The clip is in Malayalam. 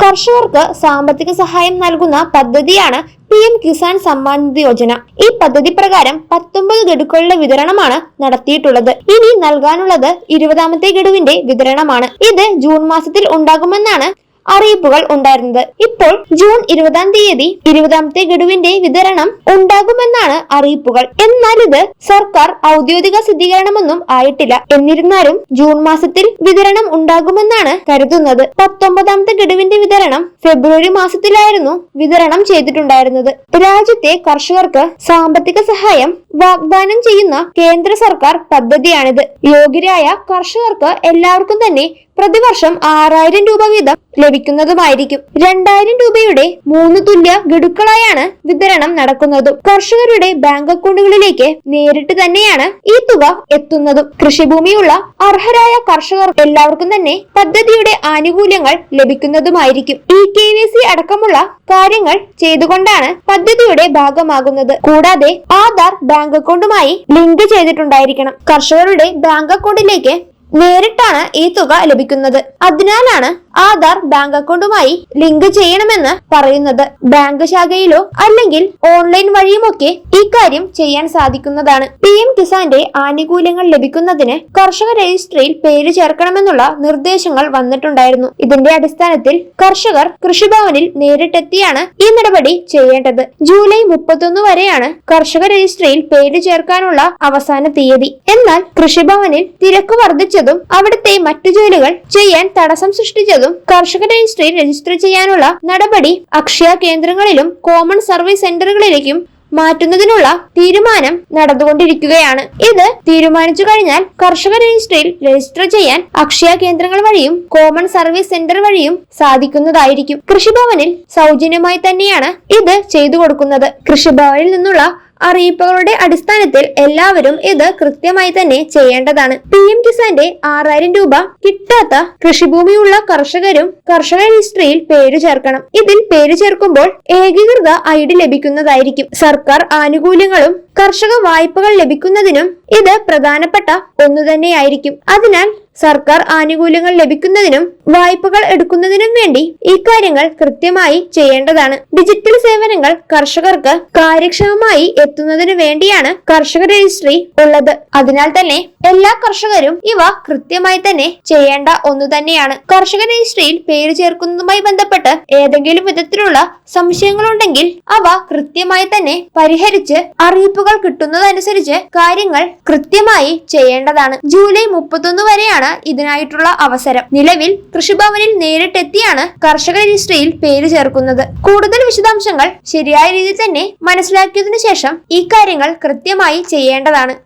കർഷകർക്ക് സാമ്പത്തിക സഹായം നൽകുന്ന പദ്ധതിയാണ് PM കിസാൻ സമ്മാൻ നിധി യോജന. ഈ പദ്ധതി പ്രകാരം 19 ഗഡുക്കളുടെ വിതരണമാണ് നടത്തിയിട്ടുള്ളത്. ഇനി നൽകാനുള്ളത് 20ാമത്തെ ഗഡുവിന്റെ വിതരണമാണ്. ഇത് ജൂൺ മാസത്തിൽ ഉണ്ടാകുമെന്നാണ് അറിയിപ്പുകൾ ഉണ്ടായിരുന്നത്. ഇപ്പോൾ ജൂൺ 20ാം തീയതി 20ാമത്തെ ഗഡുവിന്റെ വിതരണം ഉണ്ടാകുമെന്നാണ് അറിയിപ്പുകൾ. എന്നാൽ ഇത് സർക്കാർ ഔദ്യോഗിക സ്ഥിരീകരണമൊന്നും ആയിട്ടില്ല. എന്നിരുന്നാലും ജൂൺ മാസത്തിൽ വിതരണം ഉണ്ടാകുമെന്നാണ് കരുതുന്നത്. 19ാമത്തെ ഗഡുവിന്റെ വിതരണം ഫെബ്രുവരി മാസത്തിലായിരുന്നു വിതരണം ചെയ്തിട്ടുണ്ടായിരുന്നത്. രാജ്യത്തെ കർഷകർക്ക് സാമ്പത്തിക സഹായം വാഗ്ദാനം ചെയ്യുന്ന കേന്ദ്ര സർക്കാർ പദ്ധതിയാണിത്. യോഗ്യരായ കർഷകർക്ക് എല്ലാവർക്കും തന്നെ പ്രതിവർഷം 6000 രൂപ വീതം ലഭിക്കുന്നതുമായിരിക്കും. 2000 രൂപയുടെ 3 തുല്യ ഗഡുക്കളായാണ് വിതരണം നടക്കുന്നതും. കർഷകരുടെ ബാങ്ക് അക്കൗണ്ടുകളിലേക്ക് നേരിട്ട് തന്നെയാണ് ഈ തുക എത്തുന്നതും. കൃഷിഭൂമിയുള്ള അർഹരായ കർഷകർ എല്ലാവർക്കും തന്നെ പദ്ധതിയുടെ ആനുകൂല്യങ്ങൾ ലഭിക്കുന്നതുമായിരിക്കും. KYC അടക്കമുള്ള കാര്യങ്ങൾ ചെയ്തുകൊണ്ടാണ് പദ്ധതിയുടെ ഭാഗമാകുന്നത്. കൂടാതെ ആധാർ ബാങ്ക് അക്കൗണ്ടുമായി ലിങ്ക് ചെയ്തിട്ടുണ്ടായിരിക്കണം. കർഷകരുടെ ബാങ്ക് അക്കൗണ്ടിലേക്ക് നേരിട്ടാണ് ഈ തുക ലഭിക്കുന്നത്. അതിനാലാണ് ആധാർ ബാങ്ക് അക്കൗണ്ടുമായി ലിങ്ക് ചെയ്യണമെന്ന് പറയുന്നത്. ബാങ്ക് ശാഖയിലോ അല്ലെങ്കിൽ ഓൺലൈൻ വഴിയുമൊക്കെ ഈ കാര്യം ചെയ്യാൻ സാധിക്കുന്നതാണ്. PM കിസാന്റെ ആനുകൂല്യങ്ങൾ ലഭിക്കുന്നതിന് കർഷക രജിസ്ട്രിയിൽ പേര് ചേർക്കണമെന്നുള്ള നിർദ്ദേശങ്ങൾ വന്നിട്ടുണ്ടായിരുന്നു. ഇതിന്റെ അടിസ്ഥാനത്തിൽ കർഷകർ കൃഷിഭവനിൽ നേരിട്ടെത്തിയാണ് ഈ നടപടി ചെയ്യേണ്ടത്. ജൂലൈ 31 വരെയാണ് കർഷക രജിസ്ട്രിയിൽ പേര് ചേർക്കാനുള്ള അവസാന തീയതി. എന്നാൽ കൃഷിഭവനിൽ തിരക്ക് വർദ്ധിച്ചതും അവിടുത്തെ മറ്റു ജോലികൾ ചെയ്യാൻ തടസ്സം സൃഷ്ടിച്ചതും കർഷക രജിസ്ട്രിയിൽ രജിസ്റ്റർ ചെയ്യാനുള്ള നടപടി അക്ഷയ കേന്ദ്രങ്ങളിലും കോമൺ സർവീസ് സെന്ററുകളിലേക്കും മാറ്റുന്നതിനുള്ള തീരുമാനം നടന്നുകൊണ്ടിരിക്കുകയാണ്. ഇത് തീരുമാനിച്ചു കഴിഞ്ഞാൽ കർഷക രജിസ്ട്രിയിൽ രജിസ്റ്റർ ചെയ്യാൻ അക്ഷയ കേന്ദ്രങ്ങൾ വഴിയും കോമൺ സർവീസ് സെന്റർ വഴിയും സാധിക്കുന്നതായിരിക്കും. കൃഷിഭവനിൽ സൗജന്യമായി തന്നെയാണ് ഇത് ചെയ്തു കൊടുക്കുന്നത്. കൃഷിഭവനിൽ നിന്നുള്ള അറിയിപ്പുകളുടെ അടിസ്ഥാനത്തിൽ എല്ലാവരും ഇത് കൃത്യമായി തന്നെ ചെയ്യേണ്ടതാണ്. PM കിസാന്റെ 6000 രൂപ കിട്ടാത്ത കൃഷിഭൂമിയുള്ള കർഷകരും കർഷക രജിസ്ട്രിയിൽ പേര് ചേർക്കണം. ഇതിൽ പേര് ചേർക്കുമ്പോൾ ഏകീകൃത ID ലഭിക്കുന്നതായിരിക്കും. സർക്കാർ ആനുകൂല്യങ്ങളും കർഷക വായ്പകൾ ലഭിക്കുന്നതിനും ഇത് പ്രധാനപ്പെട്ട ഒന്നു തന്നെയായിരിക്കും. അതിനാൽ സർക്കാർ ആനുകൂല്യങ്ങൾ ലഭിക്കുന്നതിനും വായ്പകൾ എടുക്കുന്നതിനും വേണ്ടി ഈ കാര്യങ്ങൾ കൃത്യമായി ചെയ്യേണ്ടതാണ്. ഡിജിറ്റൽ സേവനങ്ങൾ കർഷകർക്ക് കാര്യക്ഷമമായി എത്തുന്നതിന് വേണ്ടിയാണ് കർഷക രജിസ്ട്രി ഉള്ളത്. അതിനാൽ തന്നെ എല്ലാ കർഷകരും ഇവ കൃത്യമായി തന്നെ ചെയ്യേണ്ട ഒന്നു തന്നെയാണ്. കർഷക രജിസ്ട്രിയിൽ പേര് ചേർക്കുന്നതുമായി ബന്ധപ്പെട്ട് ഏതെങ്കിലും വിധത്തിലുള്ള സംശയങ്ങളുണ്ടെങ്കിൽ അവ കൃത്യമായി തന്നെ പരിഹരിച്ച് അറിയിപ്പുകൾ കിട്ടുന്നതനുസരിച്ച് കാര്യങ്ങൾ കൃത്യമായി ചെയ്യേണ്ടതാണ്. ജൂലൈ 31 വരെയാണ് ഇതിനായിട്ടുള്ള അവസരം. നിലവിൽ കൃഷിഭവനിൽ നേരിട്ടെത്തിയാണ് കർഷക രജിസ്ട്രിയിൽ പേര് ചേർക്കുന്നത്. കൂടുതൽ വിശദാംശങ്ങൾ ശരിയായ രീതിയിൽ തന്നെ മനസ്സിലാക്കിയതിനു ശേഷം ഈ കാര്യങ്ങൾ കൃത്യമായി ചെയ്യേണ്ടതാണ്.